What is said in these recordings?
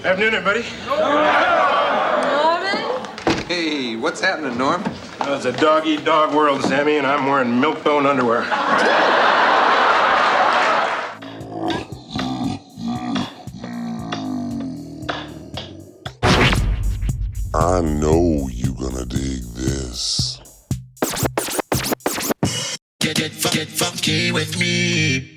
Afternoon, everybody. Norman? Hey, what's happening, Norm? Well, it's a dog-eat-dog world, Sammy, and I'm wearing milk-bone underwear. I know you gonna dig this. Get funky with me.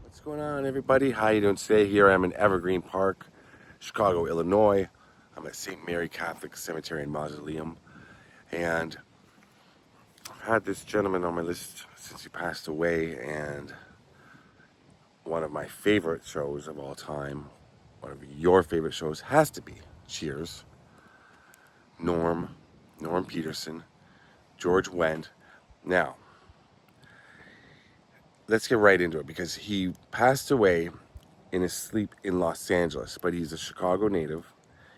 What's going on, everybody? How you doing today? Here I am in Evergreen Park, Chicago, Illinois. I'm at St. Mary Catholic Cemetery and Mausoleum, and I've had this gentleman on my list since he passed away, and one of my favorite shows of all time, one of your favorite shows, has to be Cheers. Norm Peterson, George Wendt. Now, let's get right into it, because he passed away in his sleep in Los Angeles, but he's a Chicago native.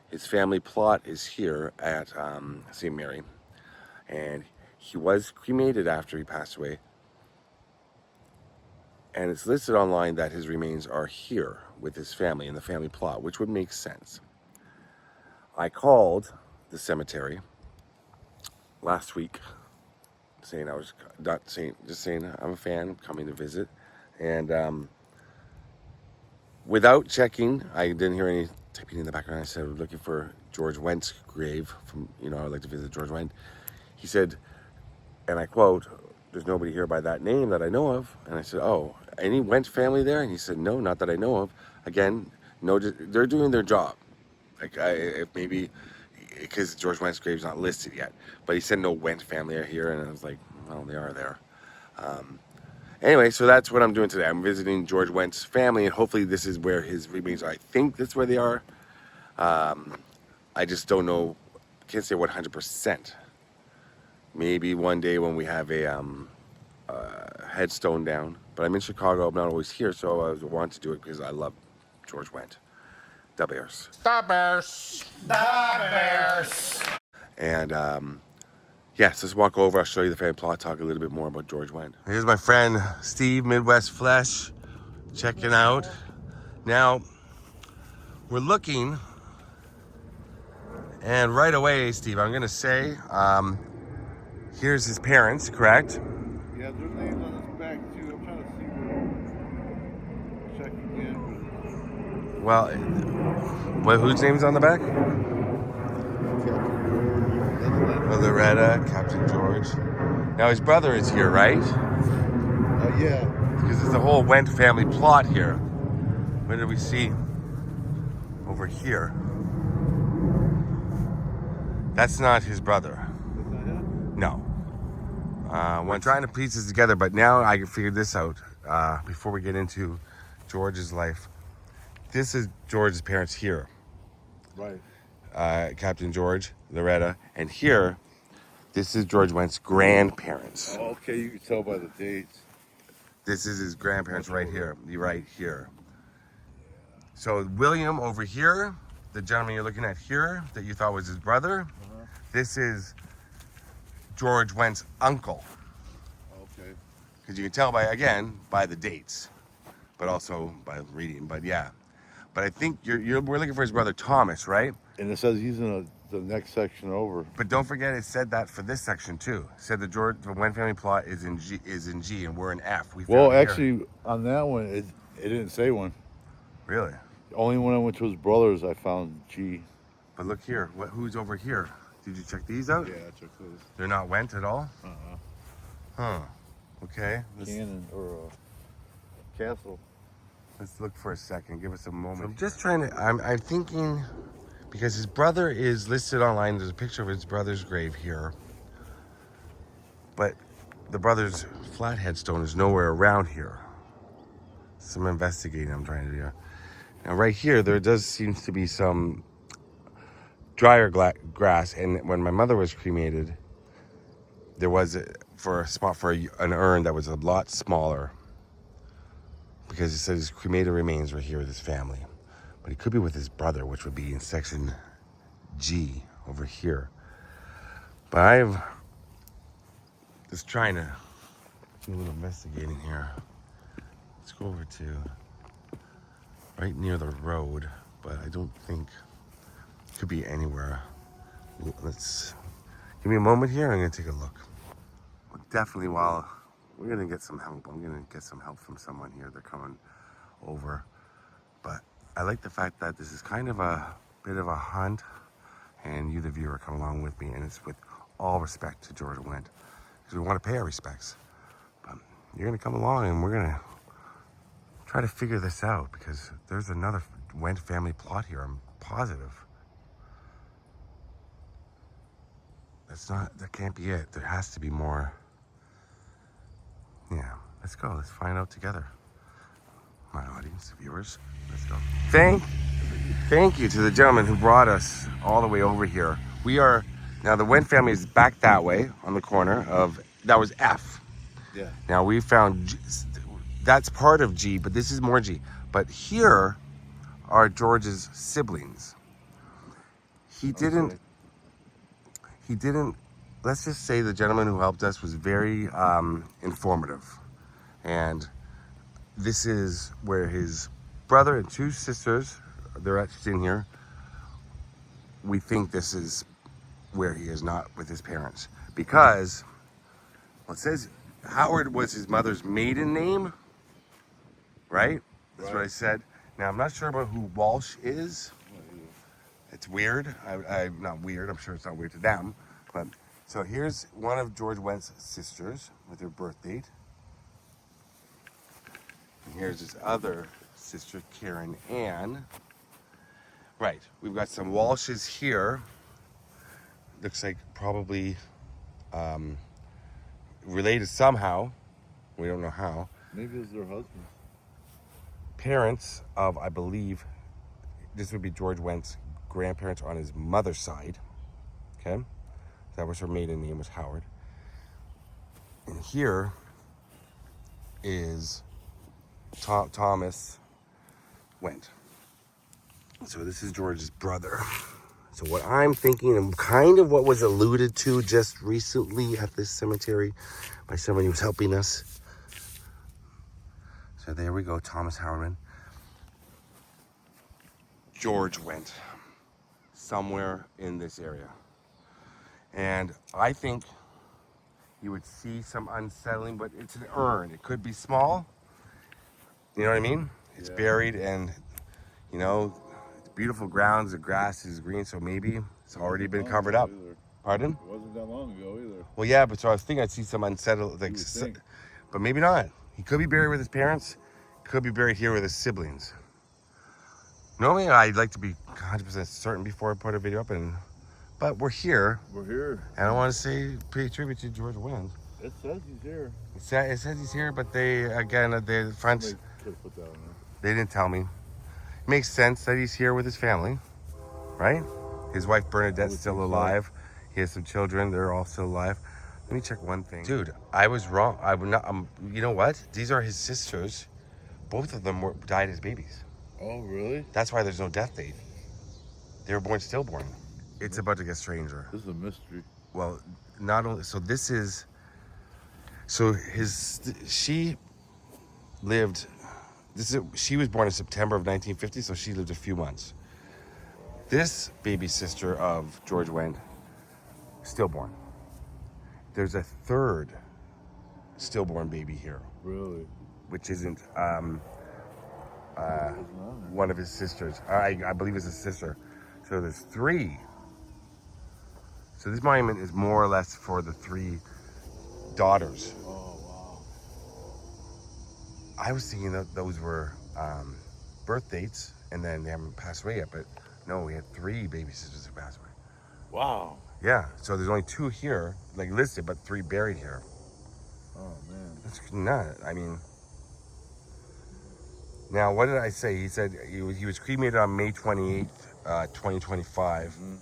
His family plot is here at St. Mary, and he was cremated after he passed away, and it's listed online that his remains are here with his family in the family plot, which would make sense. I called the cemetery last week saying just saying I'm a fan, coming to visit, and without checking, I didn't hear any typing in the background. I said, we're looking for George Wendt's grave I'd like to visit George Wendt. He said, and I quote, "There's nobody here by that name that I know of." And I said, "Oh, any Wendt family there?" And he said, "No, not that I know of." Again, no, they're doing their job. Maybe because George Wendt's grave's not listed yet, but he said no Wendt family are here, and I was like, well, they are there. Anyway, so that's what I'm doing today. I'm visiting George Wendt's family, and hopefully this is where his remains are. I think that's where they are. I just don't know. Can't say 100%. Maybe one day when we have a headstone down. But I'm in Chicago. I'm not always here, so I want to do it because I love George Wendt. The Bears. The Bears. The Bears. And yes, let's walk over. I'll show you the family plot, talk a little bit more about George Wendt. Here's my friend Steve, Midwest Fletch, checking out. Now, we're looking, and right away, Steve, I'm going to say, here's his parents, correct? Yeah, their names on this back too. I'm trying to see where. Check again. Well, whose name's on the back? Oh, Loretta, Captain George. Now his brother is here, right? Yeah. Because there's a whole Wendt family plot here. What did we see over here? That's not his brother. That's not him? No. We're trying to piece this together, but now I can figure this out before we get into George's life. This is George's parents here. Right. Captain George, Loretta, and here, this is George Wendt's grandparents. Oh, okay, you can tell by the dates. This is his grandparents right here, right here. So William over here, the gentleman you're looking at here, that you thought was his brother, this is George Wendt's uncle. Okay. Because you can tell by the dates, but also by reading. But yeah, but I think we're looking for his brother Thomas, right? And it says he's in the next section over. But don't forget, it said that for this section too. It said the Wendt family plot is in G, and we're in F. Well, actually, on that one, it didn't say one. Really? Only when I went to his brother's, I found G. But look here, who's over here? Did you check these out? Yeah, I checked those. They're not Wendt at all? Huh. Okay. Cannon or Castle. Let's look for a second. Give us a moment. So I'm just trying to. I'm thinking because his brother is listed online. There's a picture of his brother's grave here, but the brother's flat headstone is nowhere around here. Some investigating I'm trying to do. Now right here, there does seem to be some drier grass, and when my mother was cremated, there was a spot for an urn that was a lot smaller, because it said his cremated remains were here with his family, but he could be with his brother, which would be in section G over here. But I've just trying to do a little investigating here. Let's go over to right near the road, but I don't think it could be anywhere. Let's give me a moment here. I'm gonna take a look. Definitely, while we're gonna get some help, I'm gonna get some help from someone here. They're coming over, but I like the fact that this is kind of a bit of a hunt, and you, the viewer, come along with me, and it's with all respect to George Wendt, because we want to pay our respects. But you're gonna come along, and we're gonna try to figure this out, because there's another Wendt family plot here. I'm positive. That can't be it. There has to be more. Yeah, let's go. Let's find out together. My audience, viewers, let's go. Thank you to the gentleman who brought us all the way over here. We are, now the Wendt family is back that way on the corner of, that was F. Yeah. Now we found, that's part of G, but this is more G. But here are George's siblings. He didn't, let's just say the gentleman who helped us was very informative. And this is where his brother and two sisters, they're etched in here. We think this is where he is not with his parents. Because, well, it says Howard was his mother's maiden name, right? That's what I said. Now, I'm not sure about who Walsh is. It's weird. I'm not weird. I'm sure it's not weird to them. But so here's one of George Wendt's sisters with her birth date. And here's his other sister, Karen Ann. Right. We've got some Walshes here. Looks like probably related somehow. We don't know how. Maybe it's their husbands. Parents of, I believe, this would be George Wendt's grandparents on his mother's side. Okay? That was her maiden name, was Howard. And here is Thomas Wendt. So this is George's brother. So what I'm thinking, and kind of what was alluded to just recently at this cemetery by somebody who was helping us. So there we go, Thomas Howard. George Wendt, somewhere in this area. And I think you would see some unsettling, but it's an urn. It could be small. You know what I mean? It's buried, and, you know, it's beautiful grounds. The grass is green, so maybe it's already been covered up. Pardon? It wasn't that long ago either. Well, yeah, but so I was thinking I'd see some unsettled things. But maybe not. He could be buried with his parents. Could be buried here with his siblings. Normally, I'd like to be 100% certain before I put a video up, but we're here. We're here. And I want to pay tribute to George Wendt. It says he's here. It says he's here, but they find, Somebody could put that on there. they didn't tell me. It makes sense that he's here with his family, right? His wife Bernadette's still alive. He has some children. They're all still alive. Let me check one thing. Dude, I was wrong. I would not. You know what? These are his sisters. Both of them died as babies. Oh, really? That's why there's no death date. They were born stillborn. It's about to get stranger. This is a mystery. Well, not only, so this is, so she lived, she was born in September of 1950, so she lived a few months. This baby sister of George Wendt, stillborn. There's a third stillborn baby here. Really? Which isn't one of his sisters. I believe it's his sister. So there's three. So this monument is more or less for the three daughters. Oh, wow. I was thinking that those were birth dates, and then they haven't passed away yet, but No, we had 3 baby sisters who passed away. Wow. Yeah, so there's only 2 here, like listed, but 3 buried here. Oh man. That's nuts. I mean, now what did I say? He said he was cremated on May 28th, 2025, and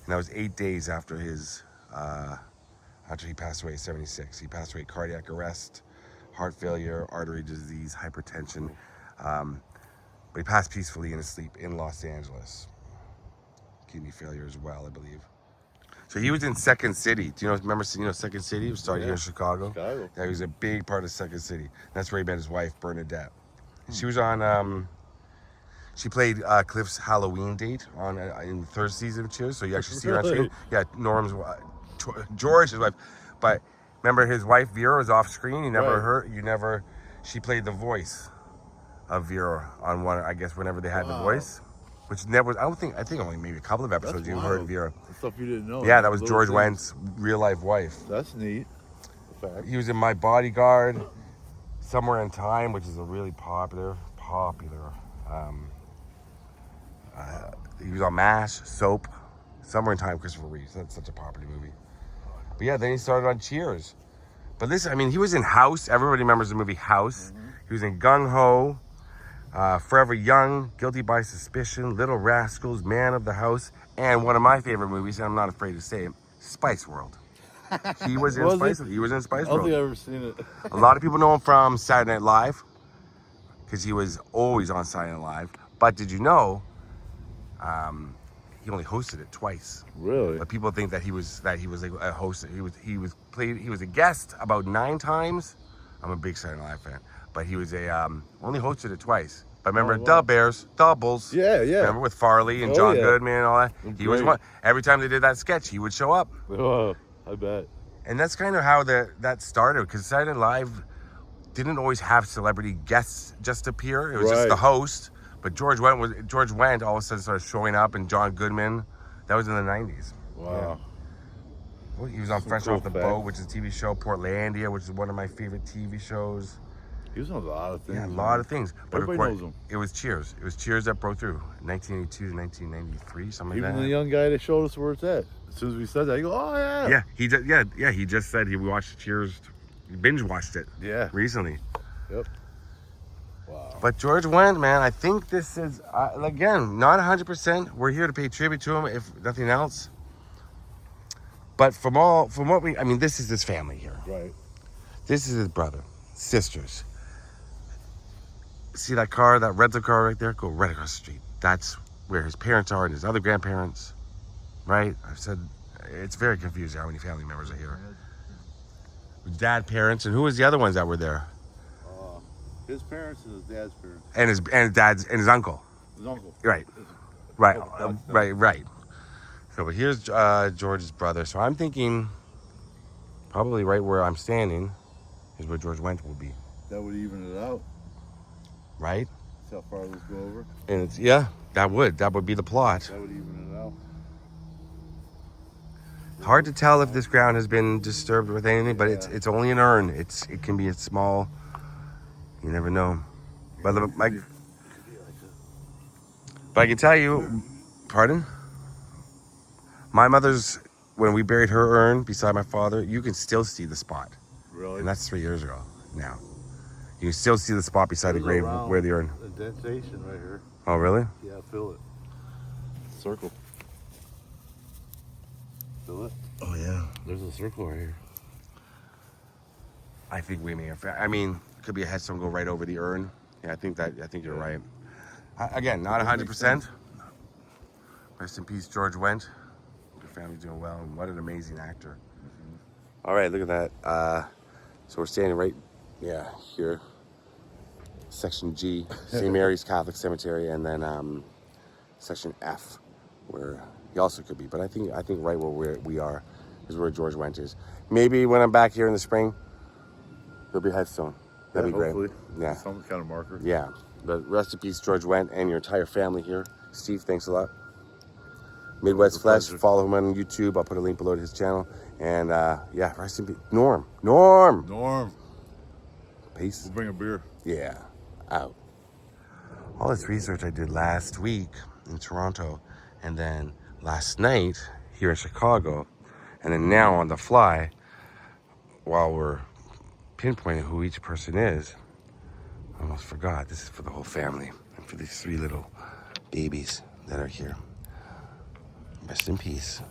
that was 8 days after his after he passed away at 76. He passed away cardiac arrest, heart failure, artery disease, hypertension, but he passed peacefully in his sleep in Los Angeles. Kidney failure as well, I believe. So he was in Second City. Do you know? Remember, Second City? It was started here in Chicago. Yeah, he was a big part of Second City. That's where he met his wife, Bernadette. She was on. She played Cliff's Halloween date on in the 3rd season of Cheers. So you actually see her on screen. Yeah, Norm's George, his wife. But remember, his wife Vera was off screen. You never heard. You never. She played the voice of Vera on one. I guess whenever they had the voice. Which never, I think only maybe a couple of episodes you heard Vera. The stuff you didn't know. Yeah, that was George Wendt's real life wife. That's neat. Fact. He was in My Bodyguard, Somewhere in Time, which is a really popular. He was on MASH, Soap, Somewhere in Time, Christopher Reeves. That's such a popular movie. But yeah, then he started on Cheers. But listen, I mean, he was in House. Everybody remembers the movie House. He was in Gung Ho. Forever Young, Guilty by Suspicion, Little Rascals, Man of the House, and one of my favorite movies, and I'm not afraid to say it, Spice World. He was in Spice World. He was in Spice World. I don't think I've ever seen it. A lot of people know him from Saturday Night Live, because he was always on Saturday Night Live. But did you know, he only hosted it twice. Really? But people think that he was like a host. He was a guest about 9 times. I'm a big Saturday Night Live fan. But he was only hosted it twice. But remember, the Bears, Doubles. Yeah. Remember with Farley and John Goodman and all that? He was one. Every time they did that sketch, he would show up. Oh, I bet. And that's kind of how that started, because Saturday Night Live didn't always have celebrity guests just appear. It was just the host. But George Wendt all of a sudden started showing up, and John Goodman. That was in the 90s. Wow. Yeah. Well, he was on Fresh Off the Boat, which is a TV show. Portlandia, which is one of my favorite TV shows. He was on a lot of things. Yeah, a lot of things. But everybody knows him. It was Cheers. It was Cheers that broke through. 1982 to 1993, something like that. Even the young guy that showed us where it's at. As soon as we said that, he go, oh yeah. Yeah, he did. Yeah, he just said he watched Cheers. He binge watched it. Yeah. Recently. Yep. Wow. But George Wendt, man, I think this is again not 100%. We're here to pay tribute to him, if nothing else. But from what I mean, this is his family here. Right. This is his brother, sisters. See that car, that rental car right there? Go right across the street. That's where his parents are and his other grandparents, right? I've said it's very confusing how many family members are here. His dad, parents, and who was the other ones that were there? His parents and his dad's parents. And his uncle. His uncle. Right. So, but here's George's brother. So I'm thinking probably right where I'm standing is where George Wendt will be. That would even it out. Right? See how far those go over? And it's that would be the plot. That would even it out. Hard to tell if this ground has been disturbed with anything, but it's only an urn. It can be a small. You never know. But I can tell you, pardon? My mother's, when we buried her urn beside my father, you can still see the spot. Really? And that's 3 years ago now. You can still see the spot beside the grave where the urn. Indentation right here. Oh, really? Yeah, feel it. Circle. Feel it? Oh, yeah. There's a circle right here. I think we may have. I mean, could be a headstone go right over the urn. Yeah, I think you're right. Again, not 100%. Rest in peace, George Wendt. Your family's doing well, and what an amazing actor. All right, look at that. So we're standing right, here. Section G, St. Mary's Catholic Cemetery, and then Section F, where he also could be. But I think right where we are is where George Wendt is. Maybe when I'm back here in the spring, there'll be a headstone. That'd be great. Yeah. Some kind of marker. Yeah. But rest in peace, George Wendt, and your entire family here. Steve, thanks a lot. Midwest Fletch, follow him on YouTube. I'll put a link below to his channel. And rest in peace. Norm. Peace. We'll bring a beer. Yeah. Out. All this research I did last week in Toronto, And then last night here in Chicago, and then now on the fly, while we're pinpointing who each person is, I almost forgot. This is for the whole family and for these 3 little babies that are here. Rest in peace.